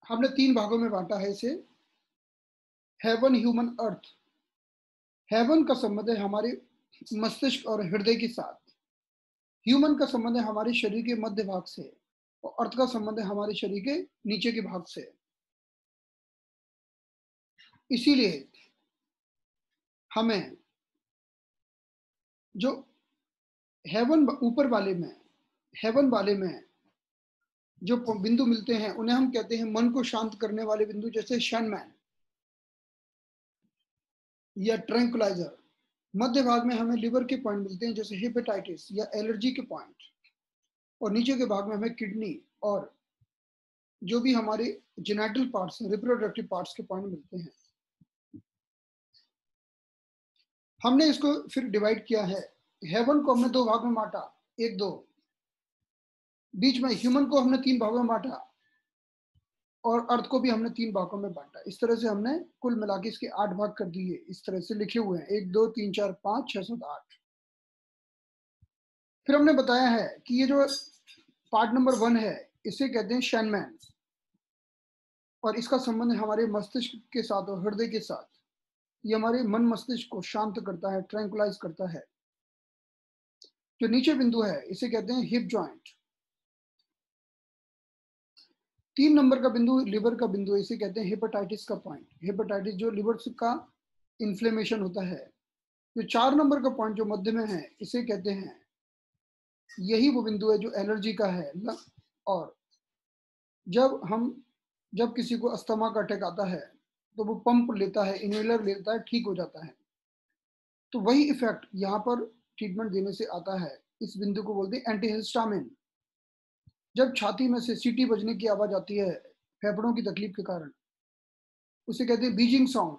हमने 3 भागों में बांटा है इसे, हेवन, ह्यूमन, अर्थ। हेवन का संबंध है हमारे मस्तिष्क और हृदय के साथ। ह्यूमन का संबंध है हमारे शरीर के मध्य भाग से, और अर्थ का संबंध है हमारे शरीर के नीचे के भाग से। इसीलिए हमें जो हेवन ऊपर वाले में, हेवन वाले में जो बिंदु मिलते हैं उन्हें हम कहते हैं मन को शांत करने वाले बिंदु, जैसे शनमैन या ट्रैंकुलाइजर। मध्य भाग में हमें लिवर के पॉइंट मिलते हैं, जैसे हेपेटाइटिस या एलर्जी के पॉइंट। और नीचे के भाग में हमें किडनी और जो भी हमारे जेनेटल पार्ट्स हैं, रिप्रोडक्टिव पार्ट्स के पॉइंट मिलते हैं। हमने इसको फिर डिवाइड किया है। हेवन को हमने 2 भाग में बांटा, 1 2। बीच में ह्यूमन को हमने 3 भागों में बांटा, और अर्थ को भी हमने 3 भागों में बांटा। इस तरह से हमने कुल मिला के इसके 8 भाग कर दिए। इस तरह से लिखे हुए हैं, 1 2 3 4 5 6 7 8। फिर हमने बताया है कि ये जो पार्ट नंबर 1 है, इसे कहते हैं शैनमैन, और इसका संबंध है हमारे मस्तिष्क के साथ और हृदय के साथ। ये हमारे मन मस्तिष्क को शांत करता है, ट्रैंकुलाइज करता है। जो नीचे बिंदु है इसे कहते हैं हिप जॉइंट। 3 नंबर का बिंदु लिवर का बिंदु है, इसे कहते हैं हेपेटाइटिस का पॉइंट। हेपेटाइटिस जो लिवर का इन्फ्लेमेशन होता है। जो 4 नंबर का पॉइंट जो मध्य में है, इसे कहते हैं, यही वो बिंदु है जो एलर्जी का है। और जब किसी को अस्थमा का अटैक आता है तो वो पंप लेता है, इनहेलर लेता है, ठीक हो जाता है। तो वही इफेक्ट यहाँ पर ट्रीटमेंट देने से आता है। इस बिंदु को बोलते हैं एंटीहिस्टामिन। जब छाती में से सीटी बजने की आवाज आती है फेफड़ों की तकलीफ के कारण, उसे कहते हैं बीजिंग साउंड।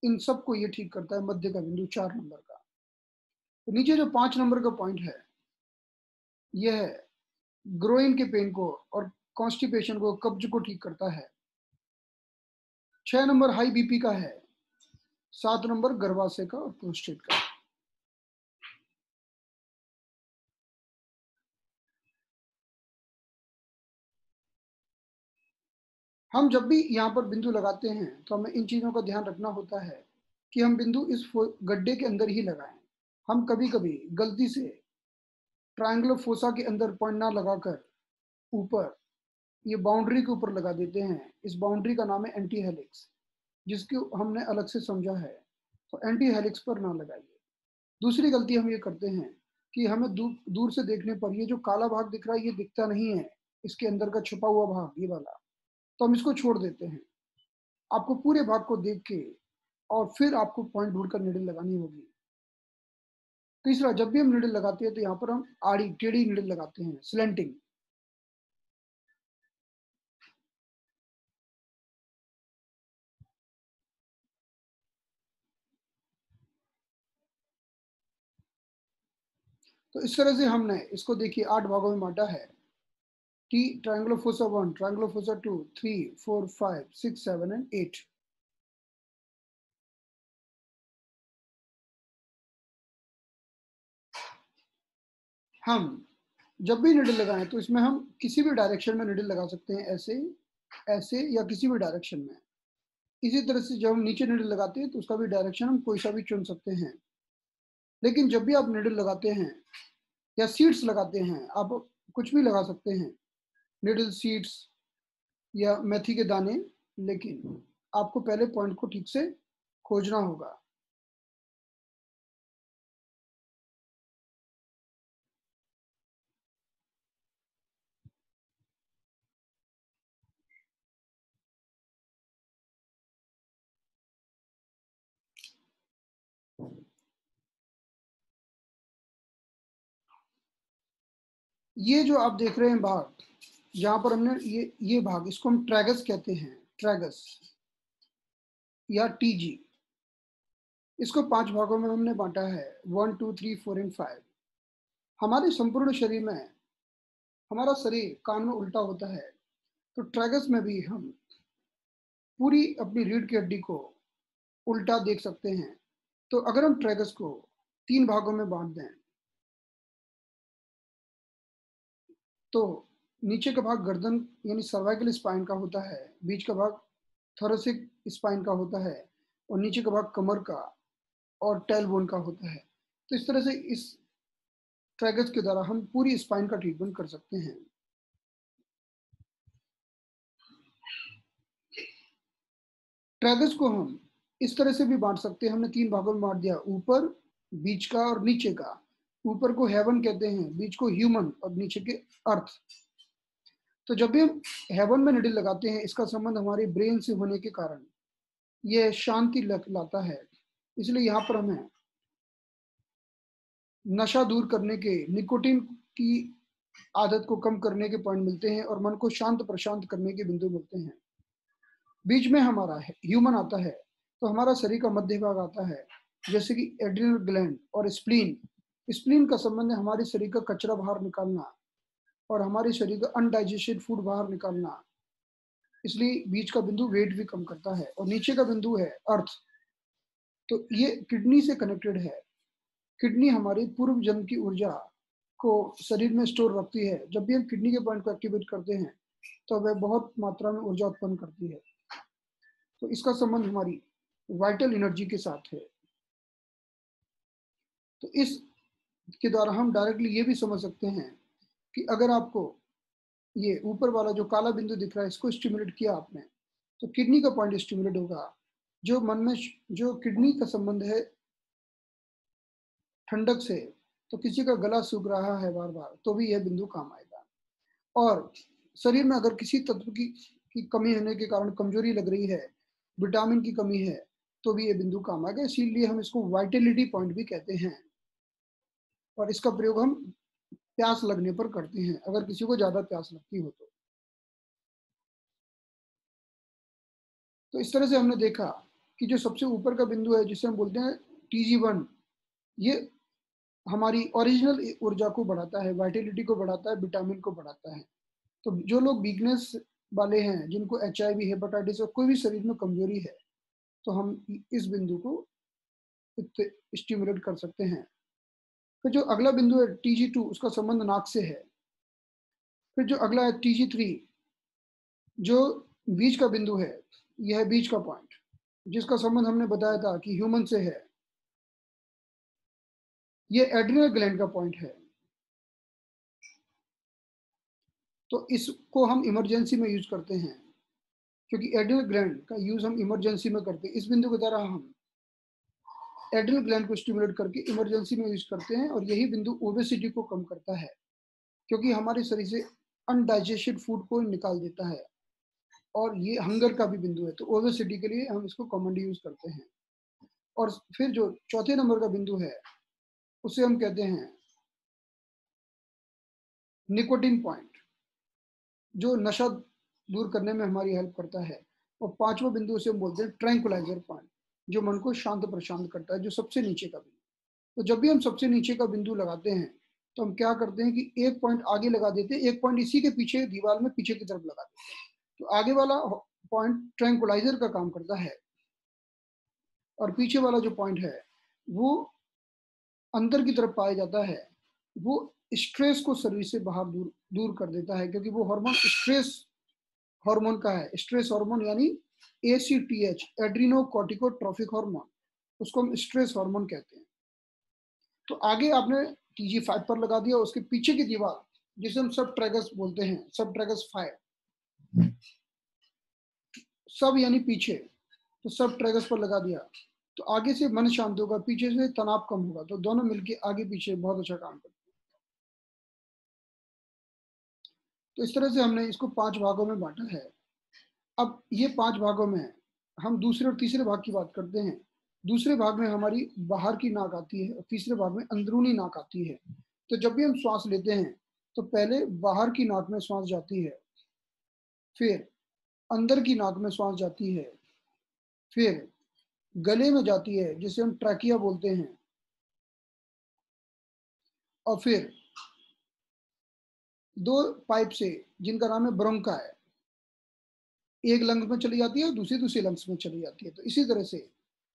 इन सबको ये ठीक करता है, मध्य का बिंदु 4 नंबर का। तो नीचे जो 5 नंबर का पॉइंट है, यह है ग्रोइन के पेन को और कॉन्स्टिपेशन को, कब्ज को ठीक करता है। 6 नंबर हाई बीपी का है। 7 नंबर गर्भाशय का और प्रोस्टेट का। हम जब भी यहाँ पर बिंदु लगाते हैं तो हमें इन चीजों का ध्यान रखना होता है कि हम बिंदु इस गड्ढे के अंदर ही लगाएं। हम कभी कभी गलती से ट्रायंगुलर फोसा के अंदर पॉइंट ना लगाकर ऊपर, ये बाउंड्री के ऊपर लगा देते हैं। इस बाउंड्री का नाम है एंटी हेलिक्स, जिसको हमने अलग से समझा है। तो एंटी हेलिक्स पर ना लगाइए। दूसरी गलती हम ये करते हैं कि हमें दूर से देखने पर ये जो काला भाग दिख रहा है, ये दिखता नहीं है, इसके अंदर का छुपा हुआ भाग, ये वाला, तो हम इसको छोड़ देते हैं। आपको पूरे भाग को देख के और फिर आपको पॉइंट ढूंढकर नीडल लगानी होगी। तीसरा, जब भी हम नीडल लगाते हैं तो यहाँ पर हम आड़ी टेढ़ी नीडल लगाते हैं, स्लेंटिंग। तो इस तरह से हमने इसको देखिए 8 भागों में बांटा है। T triangular fossa 1, triangular fossa 2, 3, 4, 5, 6, 7 and 8। हम जब भी नीडल लगाएं तो इसमें हम किसी भी डायरेक्शन में नीडल लगा सकते हैं, ऐसे ऐसे या किसी भी डायरेक्शन में। इसी तरह से जब हम नीचे नीडल लगाते हैं तो उसका भी डायरेक्शन हम कोई सा भी चुन सकते हैं। लेकिन जब भी आप नीडल लगाते हैं या सीड्स लगाते हैं, आप कुछ भी लगा सकते हैं, निडल सीड्स या मेथी के दाने, लेकिन आपको पहले पॉइंट को ठीक से खोजना होगा। ये जो आप देख रहे हैं भाग, जहां पर हमने ये भाग, इसको हम ट्रैगस कहते हैं, ट्रैगस या टीजी। इसको 5 भागों में हमने बांटा है, 1 2 3 4 एंड 5। हमारे संपूर्ण शरीर में, हमारा शरीर कान में उल्टा होता है, तो ट्रैगस में भी हम पूरी अपनी रीढ़ की हड्डी को उल्टा देख सकते हैं। तो अगर हम ट्रैगस को 3 भागों में बांट दें तो नीचे का भाग गर्दन यानी सर्वाइकल स्पाइन का होता है, बीच का भाग थोरेसिक स्पाइन का होता है और नीचे का भाग कमर का और टेलबोन का होता है। तो इस तरह से इस ट्रैगस के द्वारा हम पूरी स्पाइन का ट्रीटमेंट कर सकते हैं। ट्रैगस को हम इस तरह से भी बांट सकते हैं, हमने 3 भागों में बांट दिया, ऊपर, बीच का और नीचे का। ऊपर को हेवन कहते हैं, बीच को ह्यूमन और नीचे के अर्थ। तो जब भी हम हेवन में निडल लगाते हैं, इसका संबंध हमारे ब्रेन से होने के कारण ये शांति लाता है। इसलिए यहाँ पर हमें नशा दूर करने के, निकोटीन की आदत को कम करने के पॉइंट मिलते हैं और मन को शांत प्रशांत करने के बिंदु मिलते हैं। बीच में हमारा ह्यूमन आता है, तो हमारा शरीर का मध्य भाग आता है, जैसे कि एड्रिनल ग्लैंड और स्प्लीन। स्प्लीन का संबंध है हमारे शरीर का कचरा बाहर निकालना और हमारे शरीर का अनडाइजेस्टेड फूड बाहर निकालना। इसलिए बीच का बिंदु वेट भी कम करता है और नीचे का बिंदु है अर्थ। तो ये किडनी से कनेक्टेड है। किडनी हमारी पूर्व जन्म की ऊर्जा को शरीर में स्टोर रखती है। जब भी हम किडनी के पॉइंट को एक्टिवेट करते हैं, तो वह बहुत मात्रा में ऊर्जा उत्पन्न करती है। तो इसका संबंध हमारी वाइटल एनर्जी के साथ है। तो इस के द्वारा हम डायरेक्टली ये भी समझ सकते हैं कि अगर आपको ये ऊपर वाला जो काला बिंदु दिख रहा है, इसको स्टिमुलेट किया आपने, तो किडनी का पॉइंट स्टिमुलेट होगा। जो मन में जो किडनी का संबंध है ठंडक से, तो किसी का गला सूख रहा है बार बार, तो भी यह बिंदु काम आएगा। और शरीर में अगर किसी तत्व की कमी होने के कारण कमजोरी लग रही है, विटामिन की कमी है, तो भी ये बिंदु काम आएगा। इसीलिए हम इसको वाइटलिटी पॉइंट भी कहते हैं और इसका प्रयोग हम प्यास लगने पर करते हैं, अगर किसी को ज्यादा प्यास लगती हो तो। तो इस तरह से हमने देखा कि जो सबसे ऊपर का बिंदु है, जिसे हम बोलते हैं TG1, ये हमारी ओरिजिनल ऊर्जा को बढ़ाता है, वाइटलिटी को बढ़ाता है, विटामिन को बढ़ाता है। तो जो लोग वीकनेस वाले हैं, जिनको HIV, हेपेटाइटिस और कोई भी शरीर में कमजोरी है, तो हम इस बिंदु को स्टिमुलेट कर सकते हैं। फिर जो अगला बिंदु है TG2, उसका संबंध नाक से है। फिर जो अगला है TG3, जो बीच का बिंदु है, यह है बीच का पॉइंट, जिसका संबंध हमने बताया था कि ह्यूमन से है। ये एड्रिनल ग्लैंड का पॉइंट है। तो इसको हम इमरजेंसी में यूज करते हैं, क्योंकि एड्रिनल ग्लैंड का यूज हम इमरजेंसी में करते हैं। इस बिंदु के द्वारा हम एड्रिनल ग्लैंड को स्टिमुलेट करके इमरजेंसी में यूज करते हैं और यही बिंदु ओबेसिटी को कम करता है, क्योंकि हमारे शरीर से अनडाइजेस्टेड फूड को निकाल देता है और ये हंगर का भी बिंदु है। तो ओबेसिटी के लिए हम इसको कॉमनली यूज करते हैं। और फिर जो चौथे नंबर का बिंदु है, उसे हम कहते हैं निकोटिन पॉइंट, जो नशा दूर करने में हमारी हेल्प करता है। और पांचवा बिंदु उसे हम बोलते हैं ट्रैंकुलाइजर पॉइंट, जो मन को शांत प्रशांत करता है, जो सबसे नीचे का बिंदु। तो जब भी हम सबसे नीचे का बिंदु लगाते हैं, तो हम क्या करते हैं कि एक पॉइंट आगे लगा देते हैं, एक पॉइंट इसी के पीछे दीवार में पीछे की तरफ लगा देते हैं। तो आगे वाला पॉइंट ट्रैंकुलाइजर का काम करता है और पीछे वाला जो पॉइंट है, वो अंदर की तरफ पाया जाता है। वो स्ट्रेस को शरीर से बाहर दूर दूर कर देता है, क्योंकि वो हार्मोन स्ट्रेस हार्मोन का है। स्ट्रेस हार्मोन यानी ACTH, एड्रीनो कॉर्टिकोट्रोफिक हार्मोन, उसको हम स्ट्रेस हार्मोन कहते हैं। तो आगे आपने TG5 पर लगा दिया, उसके पीछे की दीवार, जिसे हम सब ट्रैगस बोलते हैं, सब ट्रैगस 5, सब यानी पीछे, तो सब ट्रैगस पर लगा दिया, तो आगे से मन शांत होगा, पीछे से तनाव कम होगा। तो दोनों मिलके आगे पीछे बहुत अच्छा काम करते हैं। तो इस तरह से हमने इसको 5 भागों में बांटा है। अब ये 5 भागों में हम दूसरे और तीसरे भाग की बात करते हैं। दूसरे भाग में हमारी बाहर की नाक आती है और तीसरे भाग में अंदरूनी नाक आती है। तो जब भी हम श्वास लेते हैं, तो पहले बाहर की नाक में श्वास जाती है, फिर अंदर की नाक में श्वास जाती है, फिर गले में जाती है, जिसे हम ट्रैकिया बोलते हैं, और फिर 2 पाइप से, जिनका नाम है ब्रोंका है, एक लंग्स में चली जाती है और दूसरी दूसरी लंग्स में चली जाती है। तो इसी तरह से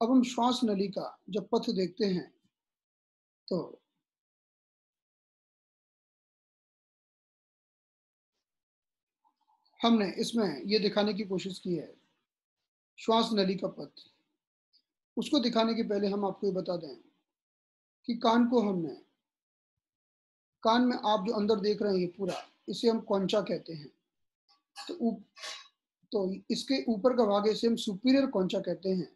अब हम श्वास नली का जब पथ देखते हैं, तो हमने इसमें ये दिखाने की कोशिश की है श्वास नली का पथ। उसको दिखाने के पहले हम आपको ये बता दें कि कान में आप जो अंदर देख रहे हैं ये पूरा, इसे हम कॉन्चा कहते हैं। तो तो इसके ऊपर का भाग है, इसे हम सुपीरियर कॉन्चा कहते हैं,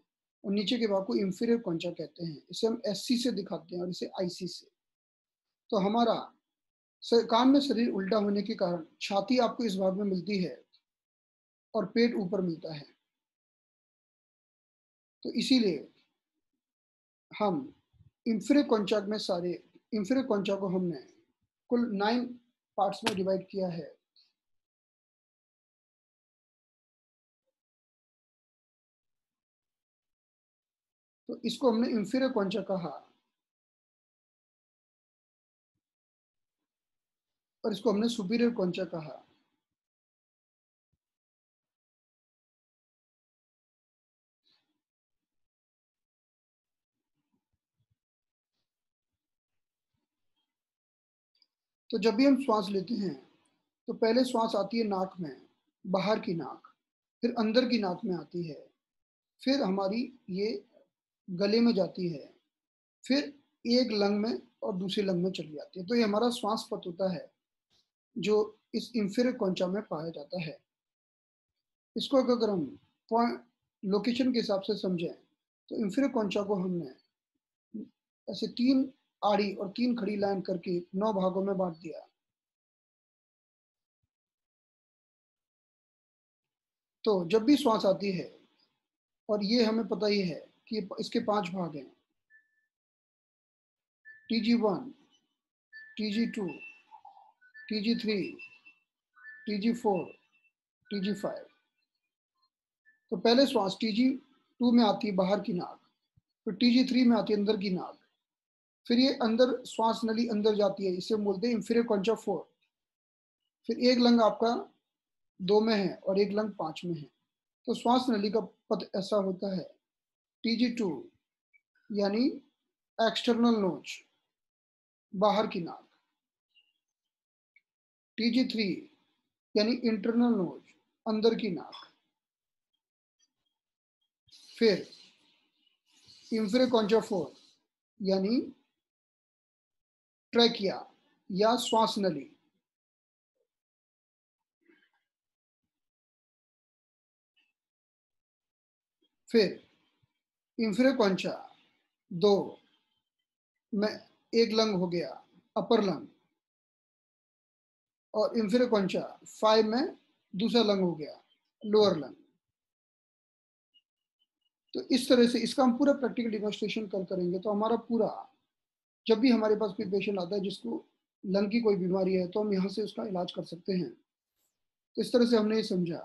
और नीचे के भाग को इंफीरियर कॉन्चा कहते हैं। इसे हम एससी से दिखाते हैं और इसे आईसी से। तो हमारा कान में शरीर उल्टा होने के कारण छाती आपको इस भाग में मिलती है और पेट ऊपर मिलता है। तो इसीलिए हम इंफीरियर कॉन्चा को हमने कुल 9 पार्ट्स में डिवाइड किया है। तो इसको हमने इंफीरियर कॉन्चा कहा और इसको हमने सुपीरियर कॉन्चा कहा। तो जब भी हम श्वास लेते हैं तो पहले श्वास आती है नाक में, बाहर की नाक, फिर अंदर की नाक में आती है, फिर हमारी ये गले में जाती है, फिर एक लंग में और दूसरी लंग में चली जाती है। तो ये हमारा श्वास पथ होता है जो इस इंफीरियर कॉन्चा में पाया जाता है। इसको अगर हम पॉइंट लोकेशन के हिसाब से समझें तो इंफीरियर कॉन्चा को हमने ऐसे 3 आड़ी और 3 खड़ी लाइन करके 9 भागों में बांट दिया। तो जब भी श्वास आती है, और ये हमें पता ही है कि इसके 5 भाग हैं, TG1, TG2, TG3, TG4, TG5। तो पहले श्वास TG2 में आती है बाहर की नाक, फिर TG3 में आती है अंदर की नाक, फिर ये अंदर श्वास नली अंदर जाती है, इसे बोलते हैं इंफीरियर कॉन्चा 4। फिर एक लंग आपका 2 में है और एक लंग 5 में है। तो श्वास नली का पथ ऐसा होता है, TG2 यानी एक्सटर्नल नोज, बाहर की नाक, TG3 यानी इंटरनल नोज, अंदर की नाक, फिर इंफीरियर कॉन्चा 4 यानी ट्रैकिया या श्वास नली, फिर इंफीरियर कॉन्चा 2 में एक लंग हो गया अपर लंग, और इंफीरियर कॉन्चा 5 में दूसरा लंग हो गया लोअर लंग। तो इस तरह से इसका हम पूरा प्रैक्टिकल डिमॉन्स्ट्रेशन करेंगे। तो हमारा पूरा, जब भी हमारे पास कोई पेशेंट आता है जिसको लंग की कोई बीमारी है, तो हम यहाँ से उसका इलाज कर सकते हैं। तो इस तरह से हमने ये समझा